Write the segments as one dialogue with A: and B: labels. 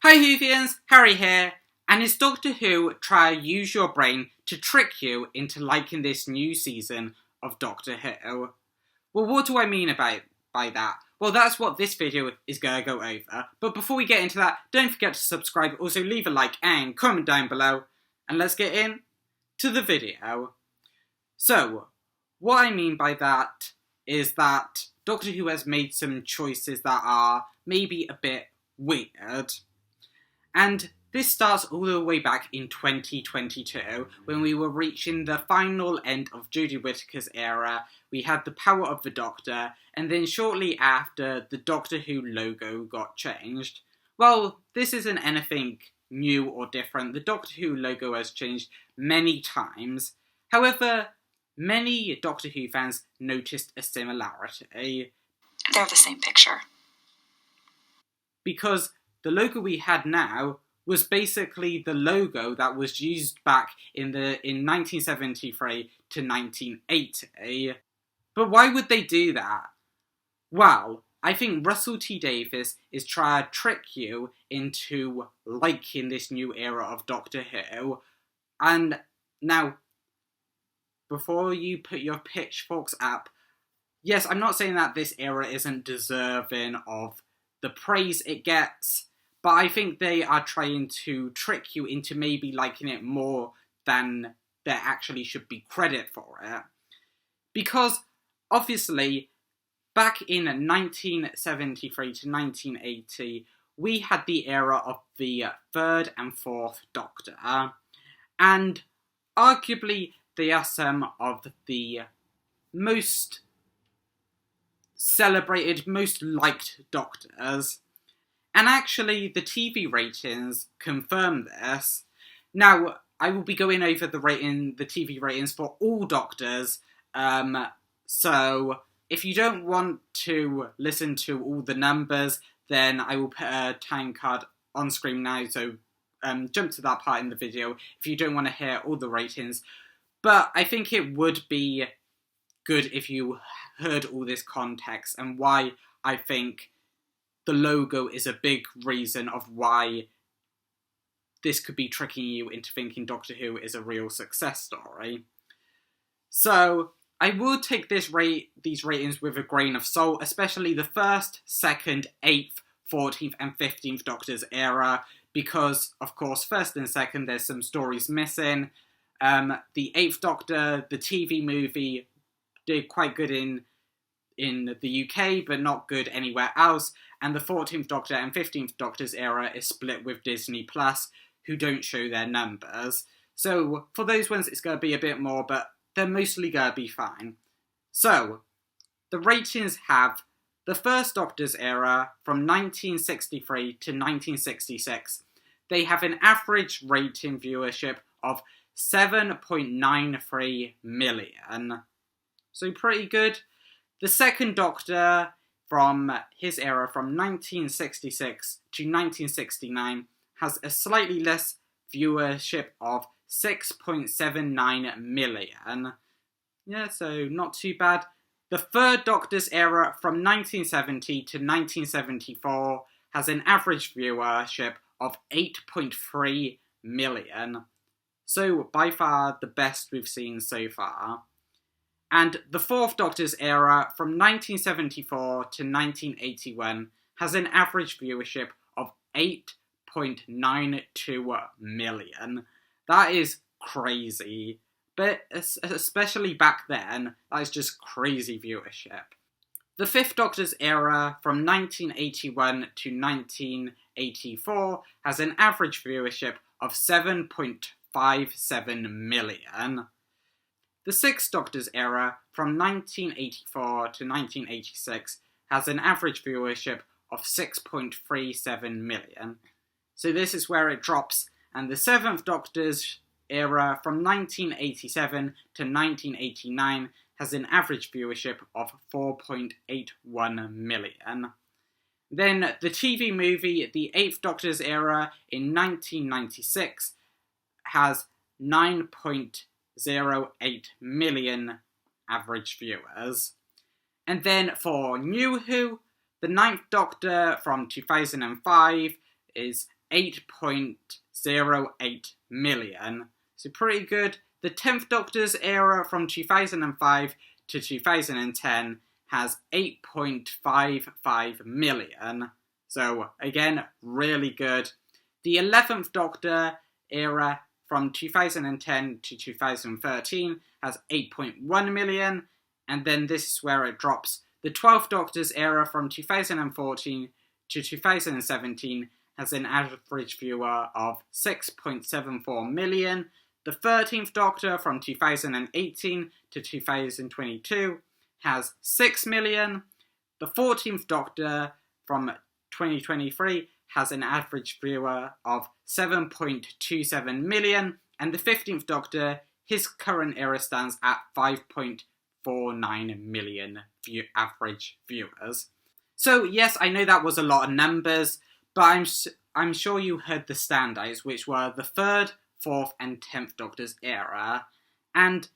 A: Hi Whovians, Harry here, and is Doctor Who try to use your brain to trick you into liking this new season of Doctor Who? Well, what do I mean by that? Well, that's what this video is going to go over. But before we get into that, don't forget to subscribe, also leave a like and comment down below, and let's get in to the video. So, what I mean by that is that Doctor Who has made some choices that are maybe a bit weird. And this starts all the way back in 2022, when we were reaching the final end of Jodie Whittaker's era. We had the power of the Doctor, and then shortly after, the Doctor Who logo got changed. Well, this isn't anything new or different. The Doctor Who logo has changed many times. However, many Doctor Who fans noticed a similarity.
B: They're the same picture.
A: Because the logo we had now was basically the logo that was used back in 1973 to 1980. But why would they do that? Well, I think Russell T Davies is trying to trick you into liking this new era of Doctor Who. And now, before you put your pitchforks up, yes, I'm not saying that this era isn't deserving of the praise it gets, but I think they are trying to trick you into maybe liking it more than there actually should be credit for it. Because, obviously, back in 1973 to 1980, we had the era of the third and fourth Doctor, and arguably they are some of the most celebrated, most liked Doctors. And actually, the TV ratings confirm this. Now, I will be going over the TV ratings for all Doctors, so if you don't want to listen to all the numbers, then I will put a time card on screen now, so jump to that part in the video if you don't want to hear all the ratings. But I think it would be good if you heard all this context and why I think the logo is a big reason of why this could be tricking you into thinking Doctor Who is a real success story. So, I will take these ratings with a grain of salt, especially the 1st, 2nd, 8th, 14th and 15th Doctor's era, because, of course, 1st and 2nd, there's some stories missing. The 8th Doctor, the TV movie, did quite good in the UK, but not good anywhere else. And the 14th Doctor and 15th Doctor's era is split with Disney+, who don't show their numbers. So, for those ones, it's going to be a bit more, but they're mostly going to be fine. So, the ratings have the first Doctor's era from 1963 to 1966. They have an average rating viewership of 7.93 million. So, pretty good. The second Doctor, from his era from 1966 to 1969, has a slightly less viewership of 6.79 million. Yeah, so not too bad. The third Doctor's era from 1970 to 1974 has an average viewership of 8.3 million. So, by far the best we've seen so far. And the fourth Doctor's era, from 1974 to 1981, has an average viewership of 8.92 million. That is crazy. But especially back then, that is just crazy viewership. The fifth Doctor's era, from 1981 to 1984, has an average viewership of 7.57 million. The sixth Doctor's era, from 1984 to 1986, has an average viewership of 6.37 million. So this is where it drops, and the seventh Doctor's era, from 1987 to 1989, has an average viewership of 4.81 million. Then the TV movie, The Eighth Doctor's Era, in 1996, has 9.08 million average viewers. And then for New Who, the Ninth Doctor from 2005 is 8.08 million. So pretty good. The 10th Doctor's era from 2005 to 2010 has 8.55 million. So again, really good. The 11th Doctor era from 2010 to 2013 has 8.1 million. And then this is where it drops. The 12th Doctor's era from 2014 to 2017 has an average viewer of 6.74 million. The 13th Doctor from 2018 to 2022 has 6 million. The 14th Doctor from 2023 has an average viewer of 7.27 million. And the 15th Doctor, his current era stands at 5.49 million average viewers. So yes, I know that was a lot of numbers, but I'm sure you heard the standouts, which were the 3rd, 4th and 10th Doctor's era, and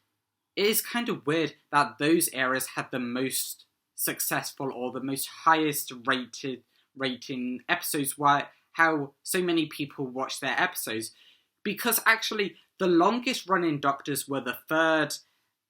A: it is kind of weird that those eras had the most successful or the most highest rating episodes, how so many people watch their episodes, because actually the longest running Doctors were the 3rd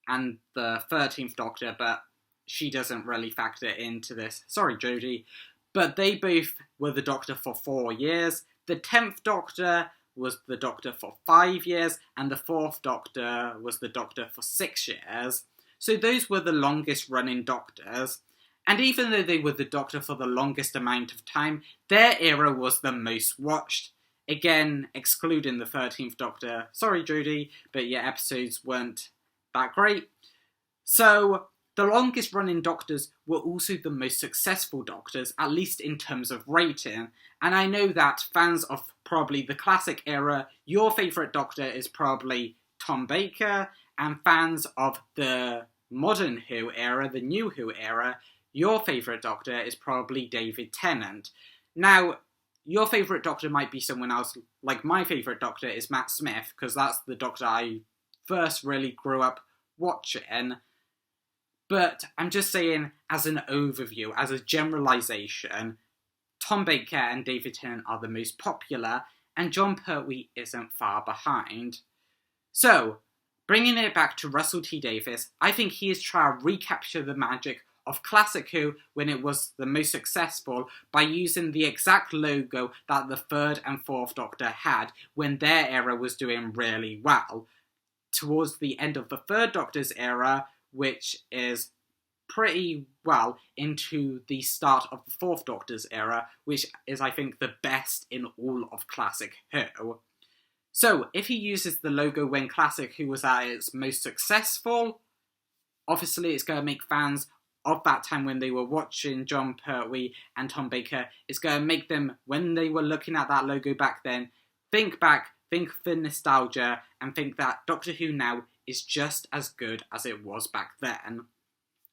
A: and the 13th Doctor, but she doesn't really factor into this. Sorry, Jodie. But they both were the Doctor for 4 years. The 10th Doctor was the Doctor for 5 years, and the 4th Doctor was the Doctor for 6 years. So those were the longest running Doctors. And even though they were the Doctor for the longest amount of time, their era was the most watched. Again, excluding the 13th Doctor. Sorry, Jodie, but your episodes weren't that great. So the longest running Doctors were also the most successful Doctors, at least in terms of rating. And I know that fans of probably the classic era, your favourite Doctor is probably Tom Baker, and fans of the modern Who era, the new Who era, your favourite Doctor is probably David Tennant. Now, your favourite Doctor might be someone else, like my favourite Doctor is Matt Smith, because that's the Doctor I first really grew up watching. But I'm just saying, as an overview, as a generalisation, Tom Baker and David Tennant are the most popular, and Jon Pertwee isn't far behind. So, bringing it back to Russell T Davies, I think he is trying to recapture the magic of Classic Who when it was the most successful by using the exact logo that the 3rd and 4th Doctor had when their era was doing really well. Towards the end of the 3rd Doctor's era, which is pretty well into the start of the 4th Doctor's era, which is, I think, the best in all of Classic Who. So, if he uses the logo when Classic Who was at its most successful, obviously it's going to make fans of that time when they were watching Jon Pertwee and Tom Baker, it's going to make them, when they were looking at that logo back then, think back, think for nostalgia, and think that Doctor Who now is just as good as it was back then.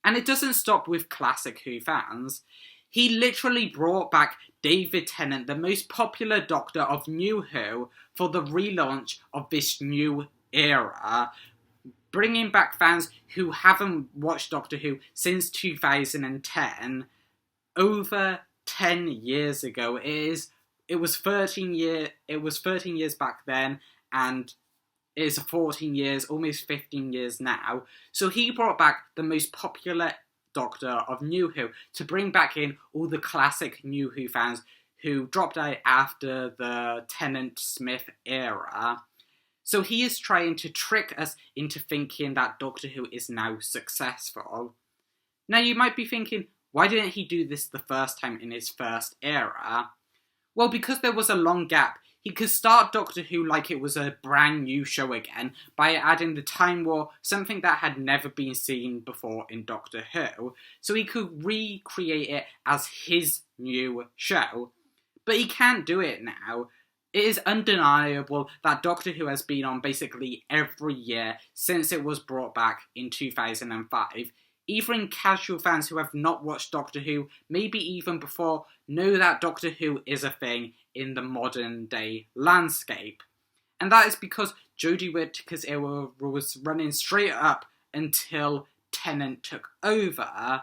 A: And it doesn't stop with Classic Who fans. He literally brought back David Tennant, the most popular Doctor of New Who, for the relaunch of this new era, bringing back fans who haven't watched Doctor Who since 2010, over 10 years ago. It was 13 years back then, and it is 14 years, almost 15 years now. So he brought back the most popular Doctor of New Who to bring back in all the classic New Who fans who dropped out after the Tennant-Smith era. So he is trying to trick us into thinking that Doctor Who is now successful. Now you might be thinking, why didn't he do this the first time in his first era? Well, because there was a long gap. He could start Doctor Who like it was a brand new show again by adding the Time War, something that had never been seen before in Doctor Who, so he could recreate it as his new show. But he can't do it now. It is undeniable that Doctor Who has been on basically every year since it was brought back in 2005. Even casual fans who have not watched Doctor Who, maybe even before, know that Doctor Who is a thing in the modern day landscape. And that is because Jodie Whittaker's era was running straight up until Tennant took over.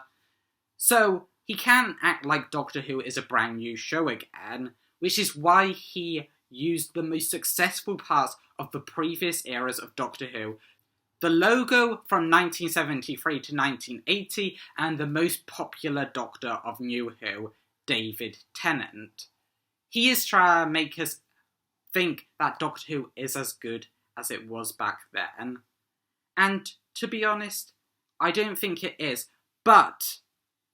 A: So he can't act like Doctor Who is a brand new show again. which is why he used the most successful parts of the previous eras of Doctor Who. The logo from 1973 to 1980, and the most popular Doctor of New Who, David Tennant. He is trying to make us think that Doctor Who is as good as it was back then. And to be honest, I don't think it is, but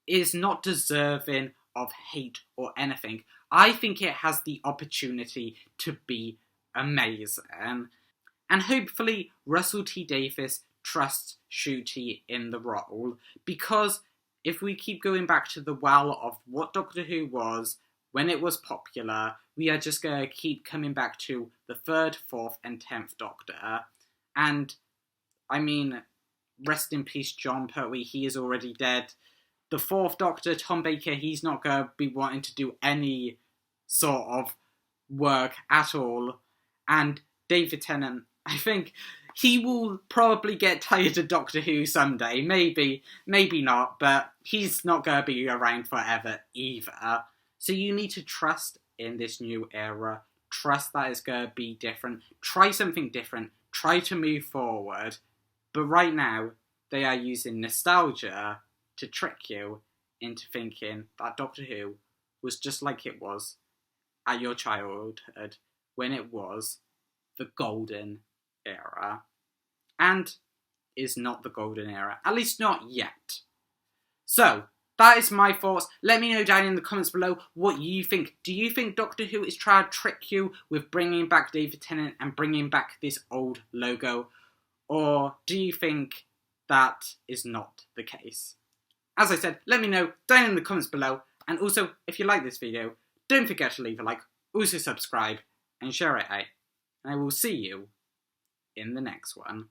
A: it is not deserving of hate or anything. I think it has the opportunity to be amazing. And hopefully Russell T Davies trusts Ncuti in the role, because if we keep going back to the well of what Doctor Who was when it was popular, we are just going to keep coming back to the 3rd, 4th and 10th Doctor. And, I mean, rest in peace John Pertwee, he is already dead. The 4th Doctor, Tom Baker, he's not going to be wanting to do any sort of work at all. And David Tennant, I think he will probably get tired of Doctor Who someday. Maybe not, but he's not going to be around forever either. So you need to trust in this new era. Trust that it's going to be different. Try something different. Try to move forward. But right now, they are using nostalgia to trick you into thinking that Doctor Who was just like it was at your childhood, when it was the golden era. And is not the golden era. At least not yet. So, that is my thoughts. Let me know down in the comments below what you think. Do you think Doctor Who is trying to trick you with bringing back David Tennant and bringing back this old logo? Or do you think that is not the case? As I said, let me know down in the comments below. And also, if you like this video, don't forget to leave a like, also subscribe and share it out. And I will see you in the next one.